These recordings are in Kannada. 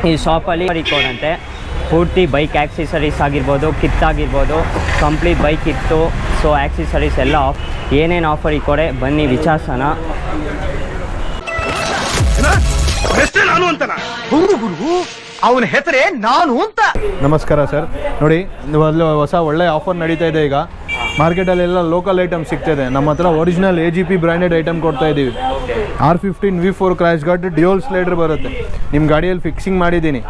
ಈ ಶಾಪಲ್ಲಿ ರಿಕಾರ್ಡ್ ಅಂತೆ ಪೂರ್ತಿ ಬೈಕ್ ಆಕ್ಸೆಸರೀಸ್ ಆಗಿರ್ಬೋದು, ಕಿಟ್ ಆಗಿರ್ಬೋದು, ಕಂಪ್ಲೀಟ್ ಬೈಕ್ ಇತ್ತು. ಸೊ ಆಕ್ಸೆಸರೀಸ್ ಎಲ್ಲ ಏನೇನು ಆಫರ್ ಇಕ್ಕೋಡೆ ಬನ್ನಿ ವಿಚಾರಿಸೋಣ. ನಾನು ಅಂತ ಅವನ ಹೆಸರೇ ನಾನು ಅಂತ. ನಮಸ್ಕಾರ ಸರ್. ನೋಡಿ ಹೊಸ ಒಳ್ಳೆ ಆಫರ್ ನಡೀತಾ ಇದೆ ಈಗ ಮಾರ್ಕೆಟಲ್ಲೆಲ್ಲ. ಲೋಕಲ್ ಐಟಮ್ ಸಿಗ್ತಾಯಿದೆ. ನಮ್ಮ ಹತ್ರ ಒರಿಜಿನಲ್ AGP ಬ್ರ್ಯಾಂಡೆಡ್ ಐಟಮ್ ಕೊಡ್ತಾ ಇದ್ದೀವಿ. R15 V4 crash guard dual slider ಬರುತ್ತೆ. ನಿಮ್ಮ ಗಾಡಿಯಲ್ಲಿ ಫಿಕ್ಸಿಂಗ್ ಮಾಡಿದ್ದೀನಿ,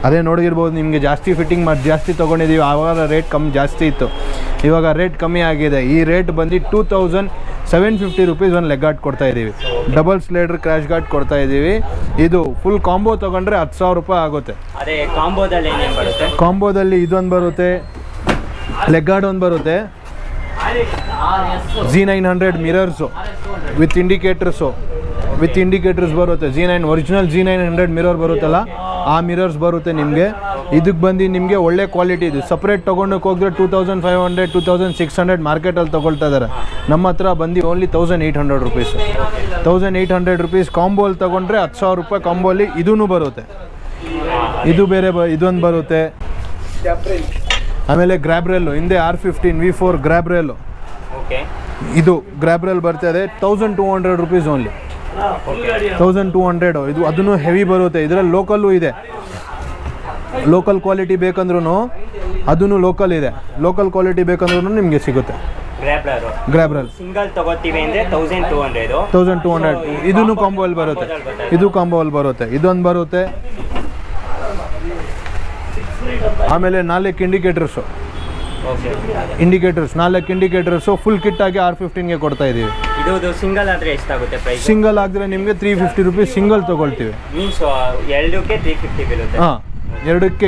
ಅದೇ ನೋಡಿರ್ಬೋದು. ನಿಮಗೆ ಜಾಸ್ತಿ ಫಿಟ್ಟಿಂಗ್ ಮಾಡಿ ಜಾಸ್ತಿ ತೊಗೊಂಡಿದ್ದೀವಿ. ಆವಾಗ ರೇಟ್ ಜಾಸ್ತಿ ಇತ್ತು, ಇವಾಗ ರೇಟ್ ಕಮ್ಮಿ ಆಗಿದೆ. ಈ ರೇಟ್ ಬಂದು 2750 ರೂಪೀಸ್ ಒಂದು ಲೆಗ್ ಗಾರ್ಡ್ ಕೊಡ್ತಾ ಇದ್ದೀವಿ. ಡಬಲ್ ಸ್ಲೈಡರ್ ಕ್ರ್ಯಾಶ್ ಗಾರ್ಡ್ ಕೊಡ್ತಾ ಇದ್ದೀವಿ. ಇದು ಫುಲ್ ಕಾಂಬೋ ತೊಗೊಂಡ್ರೆ 10,000 ರೂಪಾಯಿ ಆಗುತ್ತೆ. ಅದೇ ಕಾಂಬೋದಲ್ಲಿ ಏನೇನು ಬರುತ್ತೆ? ಕಾಂಬೋದಲ್ಲಿ ಇದೊಂದು ಬರುತ್ತೆ, ಲೆಗ್ ಗಾರ್ಡ್ ಒಂದು ಬರುತ್ತೆ, Z900 ಮಿರರ್ಸು ವಿತ್ ಇಂಡಿಕೇಟರ್ಸ್ ಬರುತ್ತೆ. ಒರಿಜಿನಲ್ Z900 ಮಿರರ್ ಬರುತ್ತಲ್ಲ, ಆ ಮಿರರ್ಸ್ ಬರುತ್ತೆ ನಿಮಗೆ. ಇದಕ್ಕೆ ಬಂದು ನಿಮಗೆ ಒಳ್ಳೆ ಕ್ವಾಲಿಟಿ ಇದು. ಸಪ್ರೇಟ್ ತೊಗೊಂಡಕ್ಕೆ ಹೋಗಿದ್ರೆ 2500 2600 ಮಾರ್ಕೆಟಲ್ಲಿ ತೊಗೊಳ್ತಾ ಇದ್ದಾರೆ. ನಮ್ಮ ಹತ್ರ ಬಂದು ಓನ್ಲಿ 1800 ರೂಪೀಸ್. 1800 ರೂಪೀಸ್ ಕಾಂಬೋಲ್ಲಿ ತೊಗೊಂಡ್ರೆ 10,000 ರೂಪಾಯಿ ಕಾಂಬೋಲಿ ಇದೂ ಬರುತ್ತೆ. ಇದು ಬೇರೆ ಇದೊಂದು ಬರುತ್ತೆ. ಆಮೇಲೆ ಗ್ರ್ಯಾಬ್ರೆಲ್ಲು ಹಿಂದೆ R15 V4 ಗ್ರ್ಯಾಬ್ರೆಲ್ಲು, ಇದು ಗ್ರ್ಯಾಬ್ರೆಲ್ ಬರ್ತಾಯಿದೆ 1200 ರೂಪೀಸ್ ಓನ್ಲಿ. 1200 ಇದು. ಅದನ್ನು ಹೆವಿ ಬರುತ್ತೆ. ಇದರಲ್ಲಿ ಲೋಕಲ್ಲು ಇದೆ. ಲೋಕಲ್ ಕ್ವಾಲಿಟಿ ಬೇಕಂದ್ರೂ ಅದೂ ಲೋಕಲ್ ಇದೆ. ಲೋಕಲ್ ಕ್ವಾಲಿಟಿ ಬೇಕಂದ್ರೂ ನಿಮಗೆ ಸಿಗುತ್ತೆ. ಗ್ರ್ಯಾಬ್ರೆಲ್ ಸಿಂಗಲ್ ತಗೋತೀವಿ ಅಂದರೆ 1200. ಇದೂ ಕಾಂಬೋಲ್ಲಿ ಬರುತ್ತೆ. ಇದು ಕಾಂಬೋಲ್ಲಿ ಬರುತ್ತೆ. ಇದೊಂದು ಬರುತ್ತೆ. ಆಮೇಲೆ 4 ಇಂಡಿಕೇಟರ್ಸು 4 ಇಂಡಿಕೇಟರ್ಸು ಫುಲ್ ಕಿಟ್ ಆಗಿ R15ಗೆ ಕೊಡ್ತಾ ಇದ್ದೀವಿ. ಇದು ಸಿಂಗಲ್ ಆದರೆ ಎಷ್ಟಾಗುತ್ತೆ ಪ್ರೈಸ್? ಸಿಂಗಲ್ ಆದರೆ ನಿಮಗೆ 350 ರೂಪೀಸ್ ಸಿಂಗಲ್ ತೊಗೊಳ್ತೀವಿ. ಮೀನ್ಸ್ ಎರಡಕ್ಕೆ 350 ಬೀಳುತ್ತೆ. ಹಾಂ, ಎರಡಕ್ಕೆ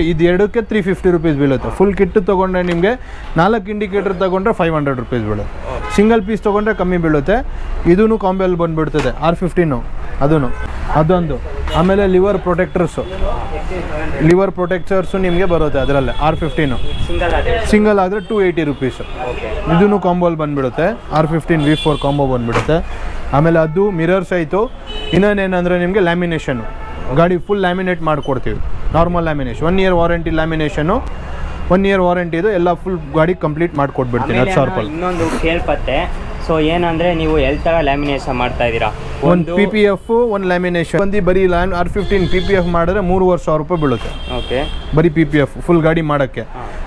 350 ರೂಪೀಸ್ ಬೀಳುತ್ತೆ. ಫುಲ್ ಕಿಟ್ ತೊಗೊಂಡ್ರೆ ನಿಮಗೆ 4 ಇಂಡಿಕೇಟರ್ ತೊಗೊಂಡ್ರೆ 500 ರೂಪೀಸ್ ಬೀಳುತ್ತೆ. ಸಿಂಗಲ್ ಪೀಸ್ ತೊಗೊಂಡ್ರೆ ಕಮ್ಮಿ ಬೀಳುತ್ತೆ. ಇದೂ ಕಾಂಬೋಲ್ಲಿ ಬಂದುಬಿಡ್ತದೆ R15 ಅದೊಂದು. ಆಮೇಲೆ ಲಿವರ್ ಪ್ರೊಟೆಕ್ಟರ್ಸು ನಿಮಗೆ ಬರುತ್ತೆ ಅದರಲ್ಲೇ R15 ಸಿಂಗಲ್ ಆದರೆ 280 ರೂಪೀಸು. ಇದೂ ಕಾಂಬೋಲ್ಲಿ ಬಂದುಬಿಡುತ್ತೆ. R15 V4 ಕಾಂಬೋ ಬಂದುಬಿಡುತ್ತೆ. ಆಮೇಲೆ ಅದು ಮಿರರ್ಸ್ ಆಯಿತು. ಇನ್ನೊಂದೇನೆಂದರೆ ನಿಮಗೆ ಲ್ಯಾಮಿನೇಷನ್ನು, ಗಾಡಿ ಫುಲ್ ಲ್ಯಾಮಿನೇಟ್ ಮಾಡಿಕೊಡ್ತೀವಿ. ನಾರ್ಮಲ್ ಲ್ಯಾಮಿನೇಷನ್ 1 ಇಯರ್ ವಾರಂಟಿ ಲ್ಯಾಮಿನೇಷನ್ನು, 1 ಇಯರ್ ವಾರಂಟಿದು ಎಲ್ಲ ಫುಲ್ ಗಾಡಿ ಕಂಪ್ಲೀಟ್ ಮಾಡಿಕೊಟ್ಬಿಡ್ತೀನಿ 10,000 ರೂಪಾಯಿ. ಇನ್ನೊಂದು ಕೇಳ್ಪತ್ತೆ. ಸೊ ಏನಂದರೆ ನೀವು ಎಲ್ಲಿ ಥರ ಲ್ಯಾಮಿನೇಷನ್ ಮಾಡ್ತಾ ಇದ್ದೀರಾ? ಒಂದು PPF, ಒಂದು ಲ್ಯಾಮಿನೇಷನ್ ಬಂದು ಬರೀ R15 PPF ಮಾಡಿದ್ರೆ 3,500 ರೂಪಾಯಿ ಬೀಳುತ್ತೆ. ಓಕೆ, ಬರೀ PPF ಫುಲ್ ಗಾಡಿ ಮಾಡೋಕ್ಕೆ.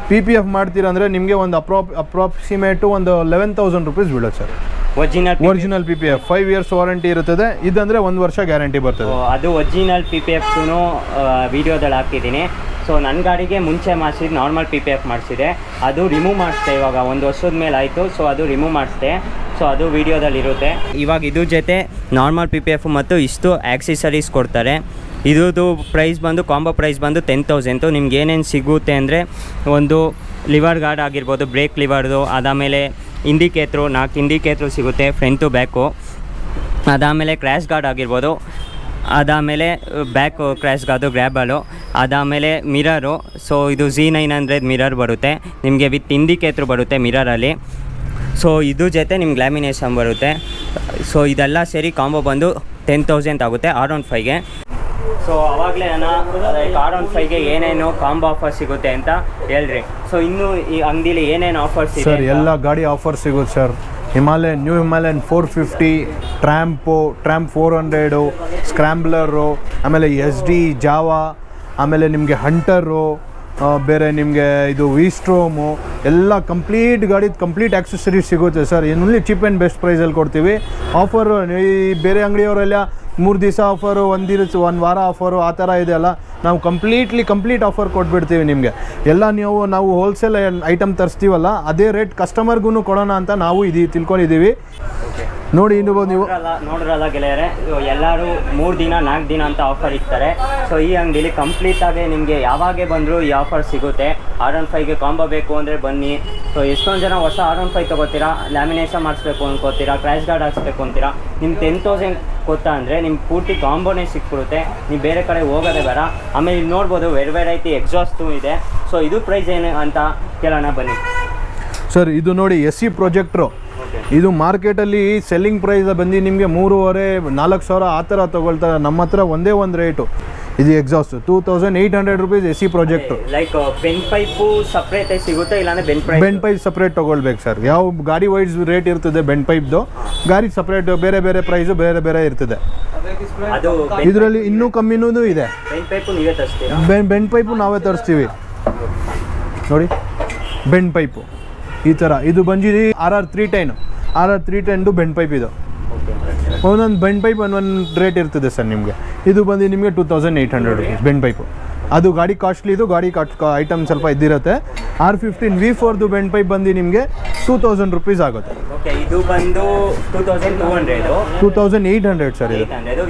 PPF ಮಾಡ್ತೀರಾ ಅಂದರೆ ನಿಮಗೆ ಒಂದು ಅಪ್ರಾಕ್ಸಿಮೇಟು ಒಂದು 11,000 ರೂಪೀಸ್ ಬೀಳುತ್ತೆ sir. Original PPF 5 years warranty ಇರುತ್ತದೆ. ಇದಂದರೆ 1 ವರ್ಷ ಗ್ಯಾರಂಟಿ ಬರ್ತದೆ. ಅದು ಒರಿಜಿನಲ್ PPF ವಿಡಿಯೋದಲ್ಲಿ ಹಾಕಿದ್ದೀನಿ. ಸೊ ನನ್ನ ಗಾಡಿಗೆ ಮುಂಚೆ ಮಾಡಿಸಿದ್ದು ನಾರ್ಮಲ್ PPF ಮಾಡಿಸಿದೆ, ಅದು ರಿಮೂವ್ ಮಾಡಿಸ್ದೆ. ಇವಾಗ 1 ವರ್ಷದ ಮೇಲೆ ಆಯಿತು. ಸೊ ಅದು ರಿಮೂವ್ ಮಾಡಿಸ್ದೆ. ಸೊ ಅದು ವಿಡಿಯೋದಲ್ಲಿ ಇರುತ್ತೆ. ಇವಾಗ ಇದ್ರ ಜೊತೆ ನಾರ್ಮಲ್ PPF ಮತ್ತು ಇಷ್ಟು ಆಕ್ಸೆಸರೀಸ್ ಕೊಡ್ತಾರೆ. ಇದ್ರದ್ದು ಪ್ರೈಸ್ ಬಂದು ಕಾಂಬೋ ಪ್ರೈಸ್ ಬಂದು 10,000. ನಿಮ್ಗೆ ಏನೇನು ಸಿಗುತ್ತೆ ಅಂದರೆ ಒಂದು ಲಿವರ್ ಗಾರ್ಡ್ ಆಗಿರ್ಬೋದು, ಬ್ರೇಕ್ ಲಿವರ್ದು, ಅದಾದಮೇಲೆ ಇಂಡಿಕೇಟ್ರು 4 ಇಂಡಿಕೇಟ್ರು ಸಿಗುತ್ತೆ, ಫ್ರಂಟು ಬ್ಯಾಕು. ಅದಾದಮೇಲೆ ಕ್ರ್ಯಾಶ್ ಗಾರ್ಡ್ ಆಗಿರ್ಬೋದು, ಅದಾದಮೇಲೆ ಬ್ಯಾಕ್ ಕ್ರ್ಯಾಶ್ ಗಾರ್ಡು ಗ್ರ್ಯಾಬಲು, ಅದಾದಮೇಲೆ ಮಿರರು. ಸೊ ಇದು Z900 ಮಿರರ್ ಬರುತ್ತೆ ನಿಮಗೆ, ವಿತ್ ಇಂಡಿಕೇಟ್ರು ಬರುತ್ತೆ ಮಿರರಲ್ಲಿ. ಸೊ ಇದು ಜೊತೆ ನಿಮ್ಗೆ ಲ್ಯಾಮಿನೇಷನ್ ಬರುತ್ತೆ. ಸೊ ಇದೆಲ್ಲ ಸೇರಿ ಕಾಂಬೋ ಬಂದು 10,000 ಆಗುತ್ತೆ R15ಗೆ. ಸೊ ಆವಾಗಲೇ R15ಗೆ ಏನೇನು ಕಾಂಬೋ ಆಫರ್ ಸಿಗುತ್ತೆ ಅಂತ ಹೇಳ್ರಿ. ಸೊ ಇನ್ನು ಈ ಅಂಗಡಿಲಿ ಏನೇನು ಆಫರ್ಸ್ ಇದೆ ಸರ್? ಎಲ್ಲ ಗಾಡಿ ಆಫರ್ ಸಿಗುತ್ತೆ ಸರ್. ನ್ಯೂ ಹಿಮಾಲಯನ್ 450, ಟ್ರ್ಯಾಂಪ್ 400, ಸ್ಕ್ರ್ಯಾಂಬ್ಲರು, ಆಮೇಲೆ SD ಜಾವಾ, ಆಮೇಲೆ ನಿಮಗೆ ಹಂಟರು, ಬೇರೆ ನಿಮಗೆ ಇದು ವಿಸ್ಟ್ರೋಮು, ಎಲ್ಲ ಕಂಪ್ಲೀಟ್ ಆಕ್ಸೆಸರೀಸ್ ಸಿಗುತ್ತೆ ಸರ್. ಇನ್ನೊಂದು ಚೀಪ್ ಆ್ಯಂಡ್ ಬೆಸ್ಟ್ ಪ್ರೈಸಲ್ಲಿ ಕೊಡ್ತೀವಿ. ಆಫರು ಈ ಬೇರೆ ಅಂಗಡಿಯವರೆಲ್ಲ 3 ದಿವಸ ಆಫರು, 1 ವಾರ ಆಫರು ಆ ಥರ ಇದೆಯಲ್ಲ, ನಾವು ಕಂಪ್ಲೀಟ್ ಆಫರ್ ಕೊಟ್ಬಿಡ್ತೀವಿ ನಿಮಗೆ. ಎಲ್ಲ ನಾವು ಹೋಲ್ಸೇಲ್ ಐಟಮ್ ತರಿಸ್ತೀವಲ್ಲ, ಅದೇ ರೇಟ್ ಕಸ್ಟಮರ್ಗೂ ಕೊಡೋಣ ಅಂತ ನಾವು ತಿಳ್ಕೊಂಡಿದ್ದೀವಿ. ನೋಡಿ ನೀವು ನೋಡ್ರಲ್ಲ ಗೆಳೆಯರೆ, ಎಲ್ಲರೂ 3 ದಿನ 4 ದಿನ ಅಂತ ಆಫರ್ ಇರ್ತಾರೆ. ಸೊ ಈ ಅಂಗಡಿಲಿ ಕಂಪ್ಲೀಟಾಗಿ ನಿಮಗೆ ಯಾವಾಗೇ ಬಂದರೂ ಈ ಆಫರ್ ಸಿಗುತ್ತೆ. R15ಗೆ ಕಾಂಬೋ ಬೇಕು ಅಂದರೆ ಬನ್ನಿ. ಸೊ ಎಷ್ಟೊಂದು ಜನ ಹೊಸ R15 ತೊಗೋತೀರಾ, ಲ್ಯಾಮಿನೇಷನ್ ಮಾಡಿಸ್ಬೇಕು ಅನ್ಕೋತೀರಾ, ಕ್ರ್ಯಾಶ್ ಗಾರ್ಡ್ ಹಾಕ್ಸ್ಬೇಕು ಅಂತೀರಾ. ನಿಮ್ಗೆ 10,000 ಕೊತ್ತಾ ಅಂದರೆ ನಿಮ್ಗೆ ಪೂರ್ತಿ ಕಾಂಬೋನೇ ಸಿಕ್ಬಿಡುತ್ತೆ. ನೀವು ಬೇರೆ ಕಡೆ ಹೋಗೋದೇ ಬೇಡ. ಆಮೇಲೆ ಇಲ್ಲಿ ನೋಡ್ಬೋದು ವೆರೈಟಿ ಎಕ್ಸಾಸ್ಟು ಇದೆ. ಸೊ ಇದು ಪ್ರೈಸ್ ಏನು ಅಂತ ಕೇಳೋಣ ಬನ್ನಿ ಸರ್. ಇದು ನೋಡಿ SE ಪ್ರೊಜೆಕ್ಟ್ರು. ಇದು ಮಾರ್ಕೆಟಲ್ಲಿ ಸೆಲ್ಲಿಂಗ್ ಪ್ರೈಸ್ ಬಂದು ನಿಮಗೆ 3,500 4,000 ಆ ಥರ ತೊಗೊಳ್ತಾರೆ. ನಮ್ಮ ಹತ್ರ ಒಂದೇ ಒಂದು ರೇಟು ಇದು exhaust 2800 rupees AC project. Like bend pipe separate ಸಿಗುತ್ತೆ, ಇಲ್ಲಾಂದ್ರೆ ಬೆಂಡ್ ಪೈಪ್ ಸಪ್ರೇಟ್ ತೊಗೊಳ್ಬೇಕು ಸರ್. ಯಾವ ಗಾಡಿ ವೈಸ್ ರೇಟ್ ಇರ್ತದೆ ಬೆಂಡ್ ಪೈಪ್ದು, ಗಾಡಿ ಸಪ್ರೇಟ್ ಬೇರೆ ಬೇರೆ ಪ್ರೈಸು ಬೇರೆ ಬೇರೆ ಇರ್ತದೆ. ಅದು ಇದರಲ್ಲಿ ಇನ್ನೂ ಕಮ್ಮಿನೂ ಇದೆ. ಬೆಂಡ್ ಪೈಪು ನೀವೇ ತರಿಸ್ತೀರಾ? ಬೆಂಡ್ ಪೈಪು ನಾವೇ ತರಿಸ್ತೀವಿ ನೋಡಿ. ಬೆಂಡ್ ಪೈಪು ಈ ಥರ ಇದು ಬಂದಿದೆ RR310 ಬೆಂಡ್ ಪೈಪ್. ಇದು ಒಂದೊಂದು ಬೆಂಡ್ ಪೈಪ್ ಒಂದೊಂದು ರೇಟ್ ಇರ್ತದೆ ಸರ್. ನಿಮಗೆ ಇದು ಬಂದು ನಿಮಗೆ 2800 rupees ಬೆಂಡ್ ಪೈಪು. ಅದು ಗಾಡಿ ಕಾಸ್ಟ್ಲಿದು, ಗಾಡಿ ಐಟಮ್ ಸ್ವಲ್ಪ ಇದ್ದಿರುತ್ತೆ. R15 V4 ಬೆಂಡ್ ಪೈಪ್ ಬಂದು ನಿಮಗೆ 2000 rupees ಆಗುತ್ತೆ. ಓಕೆ, ಇದು ಬಂದು 2800 ಸರ್.